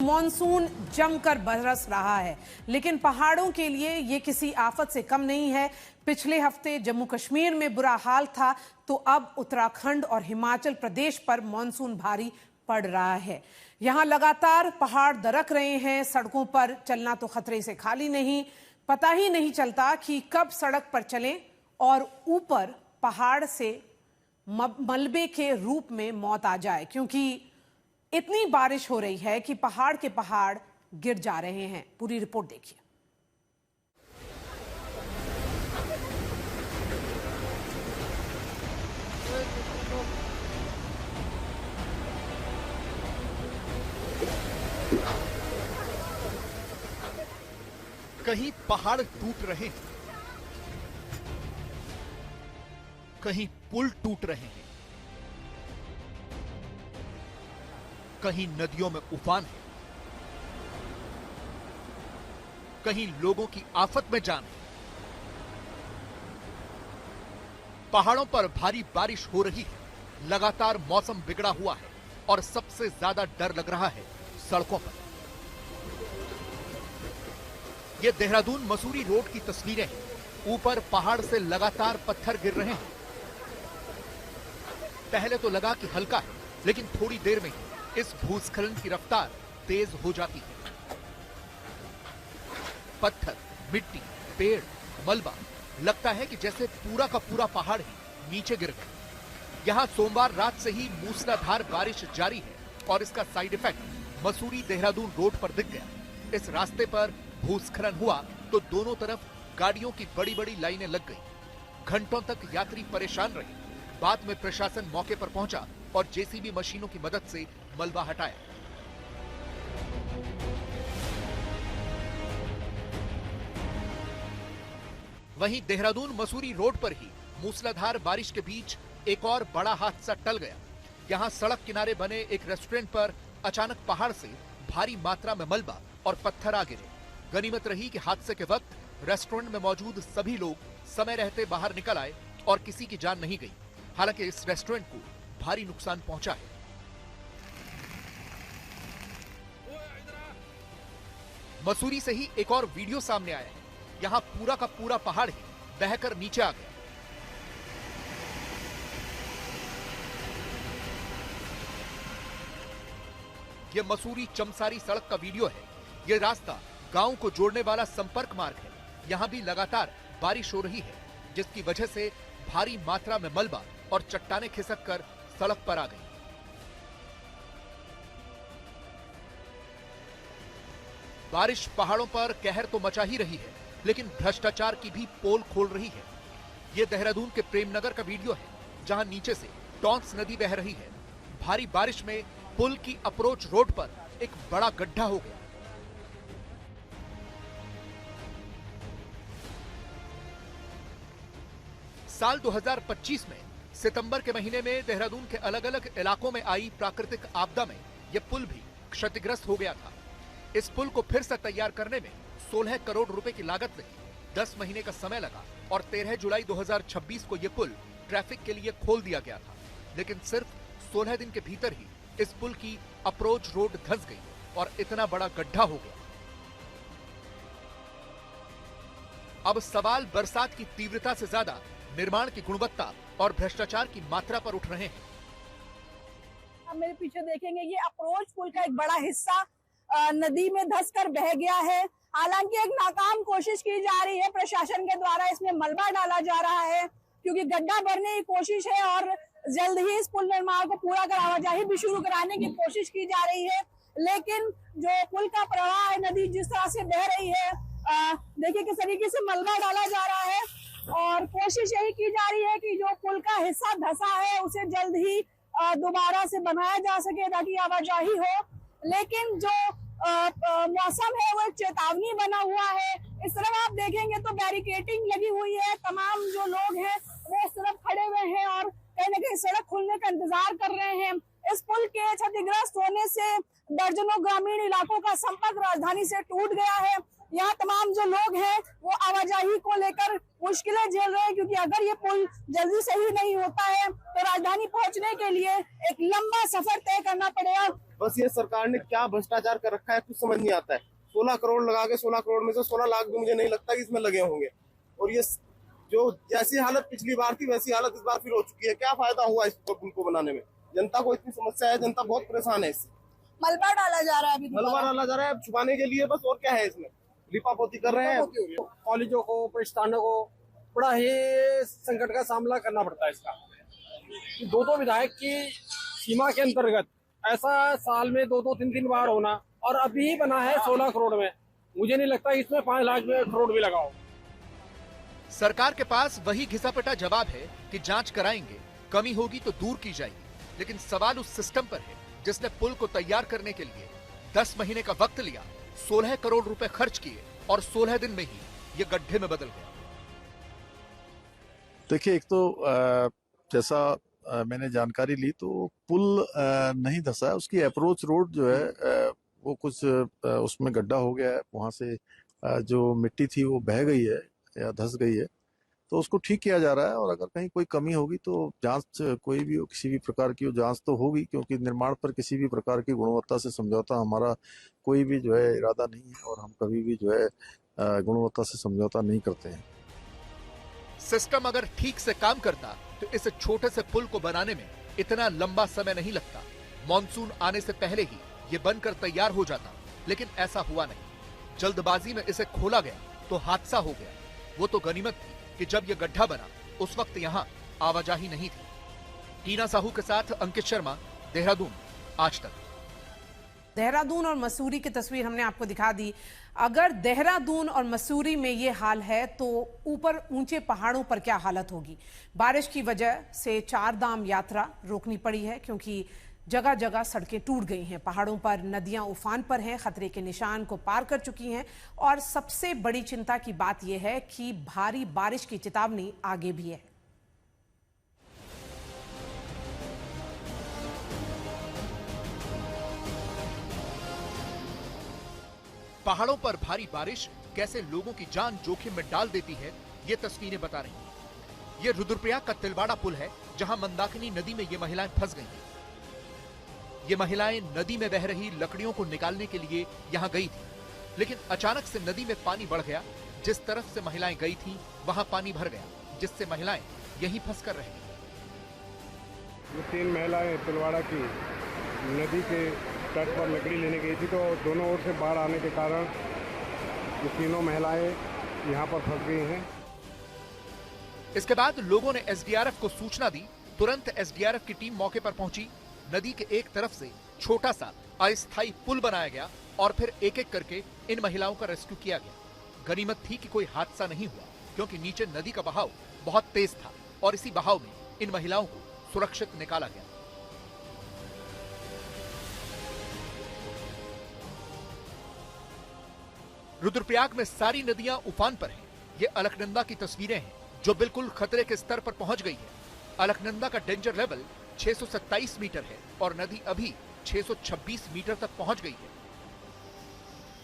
Monsoon जमकर बरस रहा है, लेकिन पहाड़ों के लिए ये किसी आफत से कम नहीं है। पिछले हफ्ते जम्मू कश्मीर में बुरा हाल था, तो अब उत्तराखंड और हिमाचल प्रदेश पर मॉनसून भारी पड़ रहा है। यहां लगातार पहाड़ दरक रहे हैं, सड़कों पर चलना तो खतरे से खाली नहीं। पता ही नहीं चलता कि कब सड़क पर चलें और ऊपर पहाड़ से मलबे के रूप में मौत आ जाए, क्योंकि इतनी बारिश हो रही है कि पहाड़ के पहाड़ गिर जा रहे हैं। पूरी रिपोर्ट देखिए। कहीं पहाड़ टूट रहे हैं, कहीं पुल टूट रहे हैं, कहीं नदियों में उफान है, कहीं लोगों की आफत में जान है। पहाड़ों पर भारी बारिश हो रही है, लगातार मौसम बिगड़ा हुआ है और सबसे ज्यादा डर लग रहा है सड़कों पर। ये देहरादून मसूरी रोड की तस्वीरें हैं। ऊपर पहाड़ से लगातार पत्थर गिर रहे हैं। पहले तो लगा कि हल्का है, लेकिन थोड़ी देर में ही इस भूस्खलन की रफ्तार तेज हो जाती है। पत्थर, मिट्टी, पेड़, मलबा, लगता है कि जैसे पूरा का पूरा पहाड़ ही नीचे गिर गया। यहां सोमवार रात से ही मूसलाधार बारिश जारी है और इसका side effect Mussoorie Dehradun road पर दिख गया। इस रास्ते पर भूस्खलन हुआ तो दोनों तरफ गाड़ियों की बड़ी बड़ी लाइनें लग गई। घंटों तक यात्री परेशान रहे। बाद में प्रशासन मौके पर पहुंचा और जेसीबी मशीनों की मदद से मलबा हटाया। वहीं देहरादून मसूरी रोड पर ही मूसलाधार बारिश के बीच एक और बड़ा हादसा टल गया। यहां सड़क किनारे बने एक रेस्टोरेंट पर अचानक पहाड़ से भारी मात्रा में मलबा और पत्थर आ गिरे। गनीमत रही कि हादसे के वक्त रेस्टोरेंट में मौजूद सभी लोग समय रहते बाहर निकल आए और किसी की जान नहीं गई। हालांकि इस रेस्टोरेंट को भारी नुकसान पहुंचा है। मसूरी से ही एक और वीडियो सामने आया है। यहां पूरा का पूरा पहाड़ ही बहकर नीचे आ गया। यह मसूरी चमसारी सड़क का वीडियो है। यह रास्ता गांव को जोड़ने वाला संपर्क मार्ग है। यहां भी लगातार बारिश हो रही है, जिसकी वजह से भारी मात्रा में मलबा और चट्टानें खिसक कर सड़क पर आ गई। बारिश पहाड़ों पर कहर तो मचा ही रही है, लेकिन भ्रष्टाचार की भी पोल खोल रही है। यह देहरादून के प्रेमनगर का वीडियो है, जहां नीचे से टॉन्स नदी बह रही है। भारी बारिश में पुल की अप्रोच रोड पर एक बड़ा गड्ढा हो गया। साल 2025 में सितंबर के महीने में देहरादून के अलग अलग इलाकों में आई प्राकृतिक आपदा में यह पुल भी क्षतिग्रस्त हो गया था। इस पुल को फिर से तैयार करने में 16 करोड़ रुपए की लागत लगी। 10 महीने का समय लगा और 13 जुलाई 2026 को यह पुल ट्रैफिक के लिए खोल दिया गया था। लेकिन सिर्फ 16 दिन के भीतर ही इस पुल की अप्रोच रोड धंस गई और इतना बड़ा गड्ढा हो गया। अब सवाल बरसात की तीव्रता से ज्यादा निर्माण की गुणवत्ता और भ्रष्टाचार की मात्रा पर उठ रहे हैं। आप मेरे पीछे देखेंगे, ये अप्रोच पुल का एक बड़ा हिस्सा नदी में धंसकर बह गया है। हालांकि एक नाकाम कोशिश की जा रही है प्रशासन के द्वारा, इसमें मलबा डाला जा रहा है क्योंकि गड्ढा भरने की कोशिश है और जल्द ही इस पुल निर्माण को पूरा कर आवाजाही भी शुरू कराने की कोशिश की जा रही है। लेकिन जो पुल का प्रवाह है, नदी जिस तरह से बह रही है, देखिए किस तरीके से मलबा डाला जा रहा है और कोशिश यही की जा रही है कि जो पुल का हिस्सा धंसा है उसे जल्द ही दोबारा से बनाया जा सके ताकि आवाजाही हो। लेकिन जो मौसम है वो एक चेतावनी बना हुआ है। इस तरफ आप देखेंगे तो बैरिकेडिंग लगी हुई है। तमाम जो लोग हैं वो इस तरफ खड़े हुए हैं और कहीं न कहीं सड़क खुलने का इंतजार कर रहे हैं। इस पुल के क्षतिग्रस्त होने से दर्जनों ग्रामीण इलाकों का संपर्क राजधानी से टूट गया है। यहाँ तमाम जो लोग हैं वो आवाजाही को लेकर मुश्किलें झेल रहे हैं, क्योंकि अगर ये पुल जल्दी सही नहीं होता है तो राजधानी पहुंचने के लिए एक लंबा सफर तय करना पड़ेगा। बस ये सरकार ने क्या भ्रष्टाचार कर रखा है कुछ समझ नहीं आता है। 16 करोड़ लगा के 16 करोड़ में से 16 लाख भी मुझे नहीं लगता कि इसमें लगे होंगे, और ये जो जैसी हालत पिछली बार थी वैसी हालत इस बार फिर हो चुकी है। क्या फायदा हुआ इस पुल को बनाने में? जनता को इतनी समस्या है, जनता बहुत परेशान है इससे। मलबा डाला जा रहा है, अभी मलबा डाला जा रहा है छुपाने के लिए बस, और क्या है इसमें? लिपापोती कर रहे हैं। कॉलेजों को, प्रतिष्ठानों को बड़ा ही संकट का सामना करना पड़ता है इसका। दो विधायक की सीमा के अंतर्गत ऐसा साल में 2-3 बार होना, और अभी बना है 16 करोड़ में। मुझे नहीं लगता इसमें 5 लाख करोड़ भी लगाओ। सरकार के पास वही घिसापिटा जवाब है कि जांच कराएंगे, कमी होगी तो दूर की जाएगी। लेकिन सवाल उस सिस्टम पर है जिसने पुल को तैयार करने के लिए 10 महीने का वक्त लिया, 16 करोड़ रुपए खर्च किए और 16 दिन में ही ये गड्ढे में बदल गया। देखिए, एक तो जैसा मैंने जानकारी ली तो पुल नहीं धंसा है, उसकी अप्रोच रोड जो है वो कुछ उसमें गड्ढा हो गया है, वहां से जो मिट्टी थी वो बह गई है या धंस गई है, तो उसको ठीक किया जा रहा है। और अगर कहीं कोई कमी होगी तो जांच, कोई भी किसी भी प्रकार की जांच तो होगी, क्योंकि निर्माण पर किसी भी प्रकार की गुणवत्ता से समझौता हमारा कोई भी जो है इरादा नहीं है, और हम कभी भी जो है गुणवत्ता से समझौता नहीं करते हैं। सिस्टम अगर ठीक से काम करता तो इस छोटे से पुल को बनाने में इतना लंबा समय नहीं लगता। मॉनसून आने से पहले ही ये बनकर तैयार हो जाता, लेकिन ऐसा हुआ नहीं। जल्दबाजी में इसे खोला गया तो हादसा हो गया। वो तो गनीमत थी कि जब ये गड्ढा बना उस वक्त यहाँ आवाजाही नहीं थी। टीना साहू के साथ अंकित शर्मा, देहरादून, आज तक। देहरादून और मसूरी की तस्वीर हमने आपको दिखा दी। अगर देहरादून और मसूरी में ये हाल है तो ऊपर ऊंचे पहाड़ों पर क्या हालत होगी। बारिश की वजह से चारधाम यात्रा रोकनी पड़ी है, क्योंकि जगह जगह सड़कें टूट गई हैं। पहाड़ों पर नदियां उफान पर हैं, खतरे के निशान को पार कर चुकी हैं। और सबसे बड़ी चिंता की बात यह है कि भारी बारिश की चेतावनी आगे भी है। पहाड़ों पर भारी बारिश कैसे लोगों की जान जोखिम में डाल देती है, ये तस्वीरें बता रही हैं। ये रुद्रप्रयाग का तिलवाड़ा पुल है, जहां मंदाकिनी नदी में ये महिलाएं फंस गई हैं। ये महिलाएं नदी में बह रही लकड़ियों को निकालने के लिए यहां गई थी, लेकिन अचानक से नदी में पानी बढ़ गया। जिस तरफ से महिलाएं गई थीं, वहां पानी भर गया, जिससे महिलाएं यहीं फंस कर रह गई। ये 3 महिलाएं तिलवाड़ा की नदी के तट पर लकड़ी लेने गई थी, तो दोनों ओर से बाढ़ आने के कारण ये तीनों महिलाएं यहाँ पर फंस गई हैं। इसके बाद लोगों ने एसडीआरएफ को सूचना दी। तुरंत एसडीआरएफ की टीम मौके पर पहुंची। नदी के एक तरफ से छोटा सा अस्थायी पुल बनाया गया और फिर एक एक करके इन महिलाओं का रेस्क्यू किया गया। गनीमत थी कि कोई हादसा नहीं हुआ, क्योंकि नीचे नदी का बहाव बहुत तेज था और इसी बहाव में इन महिलाओं को सुरक्षित निकाला गया। रुद्रप्रयाग में सारी नदियां उफान पर हैं। ये अलकनंदा की तस्वीरें हैं, जो बिल्कुल खतरे के स्तर पर पहुंच गई है। अलकनंदा का डेंजर लेवल 627 मीटर है और नदी अभी 626 मीटर तक पहुंच गई है।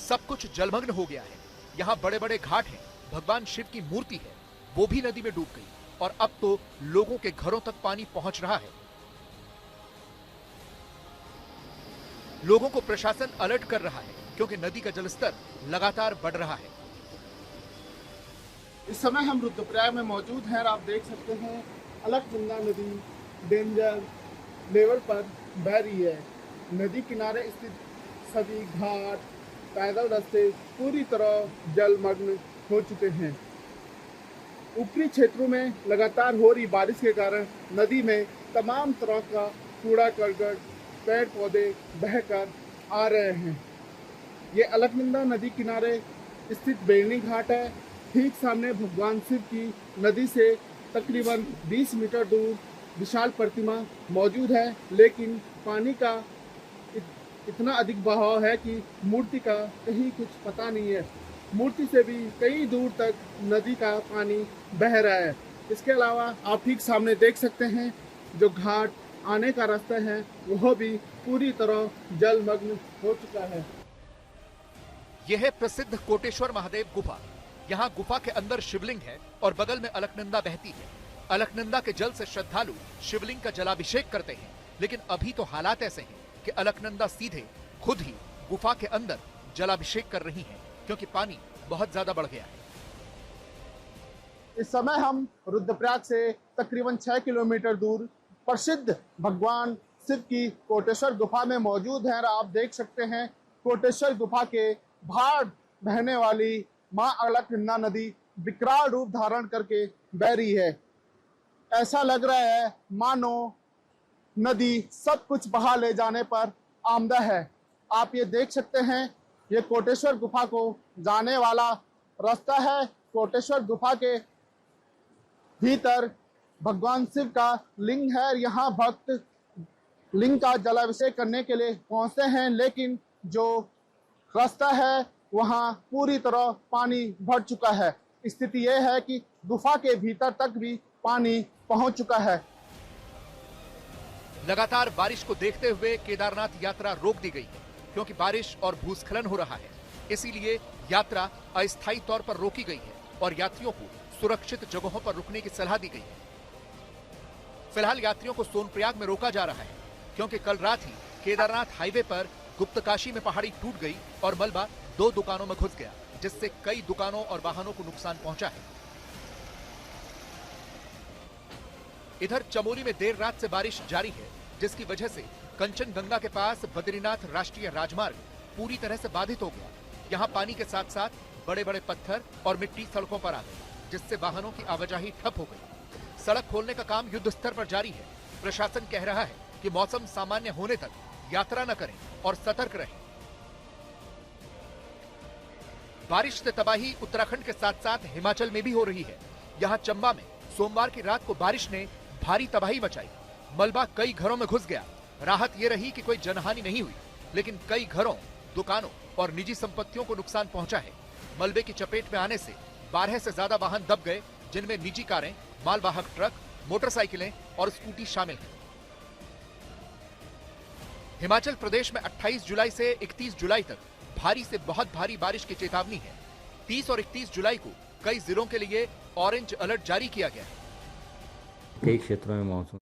सब कुछ जलमग्न हो गया है। यहाँ बड़े बड़े घाट हैं, भगवान शिव की मूर्ति है, वो भी नदी में डूब गई और अब तो लोगों के घरों तक पानी पहुंच रहा है। लोगों को प्रशासन अलर्ट कर रहा है, क्योंकि नदी का जलस्तर लगातार बढ़ रहा है। इस समय हम रुद्रप्रयाग में मौजूद हैं और आप देख सकते हैं अलकनंदा नदी डेंजर लेवल पर बह रही है। नदी किनारे स्थित सभी घाट, पैदल रास्ते पूरी तरह जलमग्न हो चुके हैं। ऊपरी क्षेत्रों में लगातार हो रही बारिश के कारण नदी में तमाम तरह का कूड़ा करकट, पेड़ पौधे बहकर आ रहे हैं। ये अलकनंदा नदी किनारे स्थित बेलनी घाट है। ठीक सामने भगवान शिव की नदी से तकरीबन 20 मीटर दूर विशाल प्रतिमा मौजूद है, लेकिन पानी का इतना अधिक बहाव है कि मूर्ति का कहीं कुछ पता नहीं है। मूर्ति से भी कई दूर तक नदी का पानी बह रहा है। इसके अलावा आप ठीक सामने देख सकते हैं जो घाट आने का रास्ता है वह भी पूरी तरह जलमग्न हो चुका है। यह है प्रसिद्ध कोटेश्वर महादेव गुफा। यहाँ गुफा के अंदर शिवलिंग है और बगल में अलकनंदा बहती है। अलकनंदा के जल से श्रद्धालु शिवलिंग का जलाभिषेक करते हैं, लेकिन अभी तो हालात ऐसे हैं कि अलकनंदा सीधे खुद ही गुफा के अंदर जलाभिषेक कर रही हैं, क्योंकि पानी बहुत ज्यादा बढ़ गया है। इस समय हम रुद्रप्रयाग से तकरीबन 6 किलोमीटर दूर प्रसिद्ध भगवान शिव की कोटेश्वर गुफा में मौजूद हैं। आप देख सकते हैं कोटेश्वर गुफा के बाहर बहने वाली मां अलकनंदा नदी विकराल रूप धारण करके बह रही है। ऐसा लग रहा है मानो नदी सब कुछ बहा ले जाने पर आमदा है। आप ये देख सकते हैं, ये कोटेश्वर गुफा को जाने वाला रास्ता है। कोटेश्वर गुफा के भीतर भगवान शिव का लिंग है। यहाँ भक्त लिंग का जलाभिषेक करने के लिए पहुंचते हैं, लेकिन जो रास्ता है वहाँ पूरी तरह पानी भर चुका है। स्थिति यह है कि गुफा के भीतर तक भी पानी पहुंच चुका है। लगातार बारिश को देखते हुए केदारनाथ यात्रा रोक दी गई है, क्योंकि बारिश और भूस्खलन हो रहा है। इसीलिए यात्रा अस्थायी तौर पर रोकी गई है और यात्रियों को सुरक्षित जगहों पर रुकने की सलाह दी गई है। फिलहाल यात्रियों को सोनप्रयाग में रोका जा रहा है, क्योंकि कल रात ही केदारनाथ हाईवे पर गुप्तकाशी में पहाड़ी टूट गई और मलबा 2 दुकानों में घुस गया, जिससे कई दुकानों और वाहनों को नुकसान पहुंचा है। इधर चमोली में देर रात से बारिश जारी है, जिसकी वजह से कंचनगंगा के पास बद्रीनाथ राष्ट्रीय राजमार्ग पूरी तरह से बाधित हो गया। यहाँ पानी के साथ साथ बड़े बड़े पत्थर और मिट्टी सड़कों पर आ गई, जिससे वाहनों की आवाजाही ठप हो गई। सड़क खोलने का काम युद्ध स्तर पर जारी है। प्रशासन कह रहा है कि मौसम सामान्य होने तक यात्रा न करें और सतर्क रहें। बारिश से तबाही उत्तराखंड के साथ साथ हिमाचल में भी हो रही है। यहाँ चंबा में सोमवार की रात को बारिश ने भारी तबाही मचाई। मलबा कई घरों में घुस गया। राहत ये रही कि कोई जनहानि नहीं हुई, लेकिन कई घरों, दुकानों और निजी संपत्तियों को नुकसान पहुंचा है। मलबे की चपेट में आने से 12 से ज्यादा वाहन दब गए, जिनमें निजी कारें, मालवाहक ट्रक, मोटरसाइकिलें और स्कूटी शामिल हैं। हिमाचल प्रदेश में 28 जुलाई से 31 जुलाई तक भारी से बहुत भारी बारिश की चेतावनी है। 30 और 31 जुलाई को कई जिलों के लिए ऑरेंज अलर्ट जारी किया गया है। कई क्षेत्रों में मानसून